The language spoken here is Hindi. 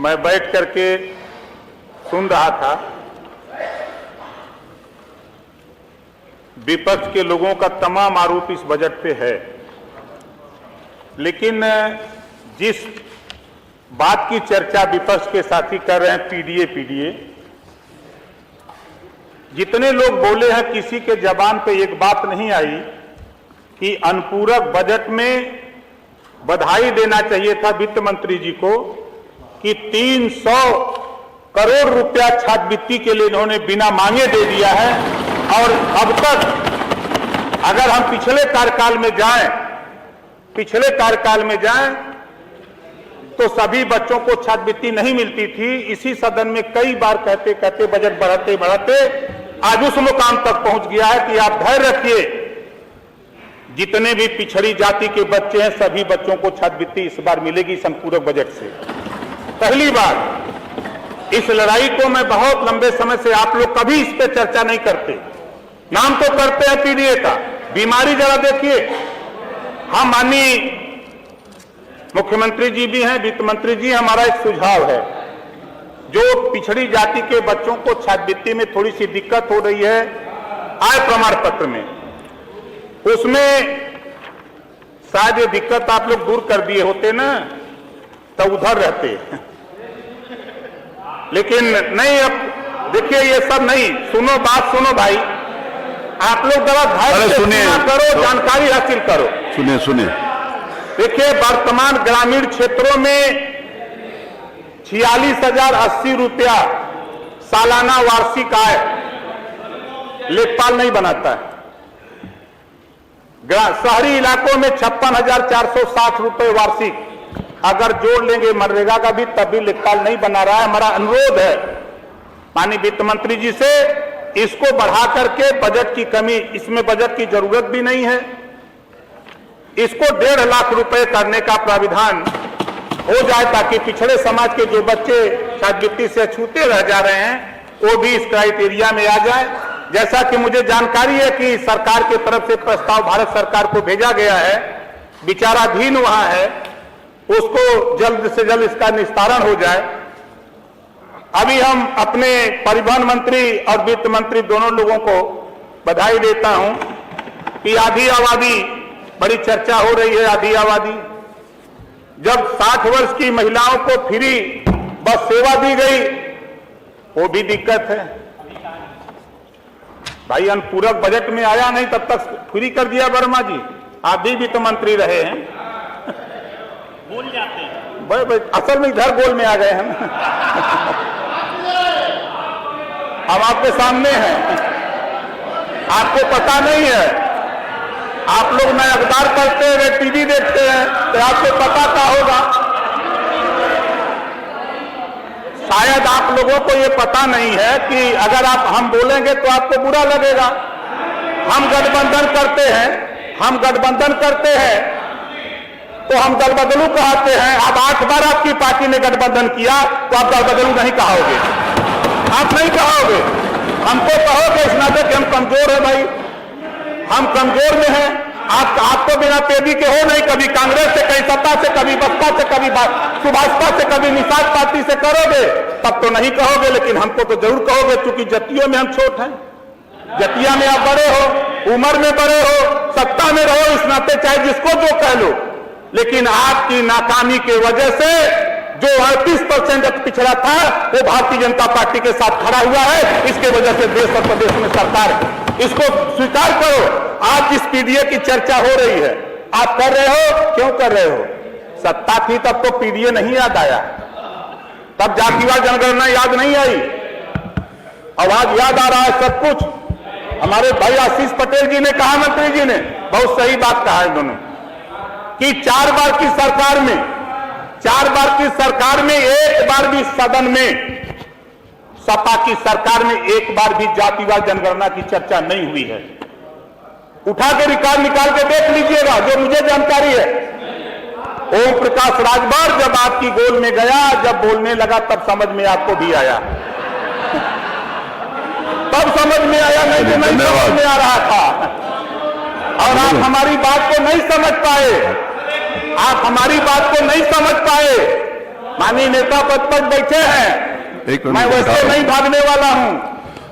मैं बैठ करके सुन रहा था, विपक्ष के लोगों का तमाम आरोप इस बजट पे है, लेकिन जिस बात की चर्चा विपक्ष के साथी कर रहे हैं पीडीए, जितने लोग बोले हैं किसी के जबान पे एक बात नहीं आई कि अनुपूरक बजट में बधाई देना चाहिए था वित्त मंत्री जी को कि 300 करोड़ रुपया छात्रवृत्ति के लिए इन्होंने बिना मांगे दे दिया है। और अब तक अगर हम पिछले कार्यकाल में जाएं तो सभी बच्चों को छात्रवृत्ति नहीं मिलती थी। इसी सदन में कई बार कहते कहते बजट बढ़ाते आज उस मुकाम तक पहुंच गया है कि आप धैर्य रखिए, जितने भी पिछड़ी जाति के बच्चे हैं सभी बच्चों को छात्रवृत्ति इस बार मिलेगी संपूरक बजट से। पहली बार इस लड़ाई को मैं बहुत लंबे समय से, आप लोग कभी इस पे चर्चा नहीं करते, नाम तो करते हैं पीडीए का, बीमारी जरा देखिए। हम माननीय मुख्यमंत्री जी भी हैं, वित्त मंत्री जी, हमारा एक सुझाव है, जो पिछड़ी जाति के बच्चों को छात्रवृत्ति में थोड़ी सी दिक्कत हो रही है आय प्रमाण पत्र में, उसमें शायद ये दिक्कत आप लोग दूर कर दिए होते ना तो उधर रहते, लेकिन नहीं। अब देखिए ये सब नहीं, सुनो बात सुनो भाई, आप लोग जरा धैर्य से सुना करो, जानकारी हासिल करो। सुनिए देखिए वर्तमान ग्रामीण क्षेत्रों में 46,080 रुपया सालाना वार्षिक आय लेखपाल नहीं बनाता है। शहरी इलाकों में 56,460 रुपए वार्षिक, अगर जोड़ लेंगे मनरेगा का भी तब भी लेखपाल नहीं बना रहा है। हमारा अनुरोध है माननीय वित्त मंत्री जी से, इसको बढ़ा करके बजट की कमी, इसमें बजट की जरूरत भी नहीं है, इसको 1.5 लाख रुपए करने का प्राविधान हो जाए ताकि पिछड़े समाज के जो बच्चे छात्रवृत्ति से छूते रह जा रहे हैं वो भी इस क्राइटेरिया में आ जाए। जैसा कि मुझे जानकारी है कि सरकार की तरफ से प्रस्ताव भारत सरकार को भेजा गया है, विचाराधीन वहां है, उसको जल्द से जल्द इसका निस्तारण हो जाए। अभी हम अपने परिवहन मंत्री और वित्त मंत्री दोनों लोगों को बधाई देता हूं कि आधी आबादी, बड़ी चर्चा हो रही है आधी आबादी, जब 60 वर्ष की महिलाओं को फ्री बस सेवा दी गई वो भी दिक्कत है भाई। अनुपूरक बजट में आया नहीं तब तक फ्री कर दिया वर्मा जी, आप भी वित्त मंत्री रहे हैं, बोल जाते हैं असल में इधर गोल में आ गए हैं। हम आपके सामने हैं, आपको पता नहीं है, आप लोग नए अखबार पढ़ते हैं, टीवी देखते हैं तो आपको पता क्या होगा। शायद आप लोगों को ये पता नहीं है कि अगर हम बोलेंगे तो आपको बुरा लगेगा। हम गठबंधन करते हैं तो हम दल बदलू कहते हैं। अब 8 बार आपकी पार्टी ने गठबंधन किया तो आप दल बदलू नहीं कहोगे, आप नहीं कहोगे, हमको कहोगे इस नाते कि हम कमजोर है भाई, हम कमजोर में हैं। आप तो बिना पेदी के हो नहीं, कभी कांग्रेस से, कभी सत्ता से, कभी बसपा से, कभी सुभाषपा से, कभी निषाद पार्टी से करोगे तब तो नहीं कहोगे, लेकिन हमको तो जरूर कहोगे, क्योंकि जतियों में हम छोट हैं, जतिया में आप बड़े हो, उम्र में बड़े हो, सत्ता में रहो, इस नाते चाहे जिसको जो कह लो, लेकिन आपकी नाकामी के वजह से जो 38% पिछड़ा था वो भारतीय जनता पार्टी के साथ खड़ा हुआ है। इसके वजह से देश और प्रदेश में सरकार, इसको स्वीकार करो। आज जिस पीडीए की चर्चा हो रही है आप कर रहे हो, क्यों कर रहे हो? सत्ता थी तब तो पीडीए नहीं याद आया, तब जातिवार जनगणना याद नहीं आई, अब आज याद आ रहा है सब कुछ। हमारे भाई आशीष पटेल जी ने कहा, मंत्री जी ने बहुत सही बात कहा है दोनों कि 4 बार की सरकार में एक बार भी सदन में, सपा की सरकार में एक बार भी जातिवार जनगणना की चर्चा नहीं हुई है। उठा के रिकॉर्ड निकाल के देख लीजिएगा, जो मुझे जानकारी है। ओम प्रकाश राजभर जब आपकी गोल में गया, जब बोलने लगा तब समझ में आपको भी आया, तब समझ में आया, नहीं तो नहीं समझ में आ रहा था। और आप हमारी बात को नहीं समझ पाए, आप हमारी बात को नहीं समझ पाए माननीय नेता पद पर बैठे हैं, एक मिनट मैं में वैसे बता रहा नहीं भागने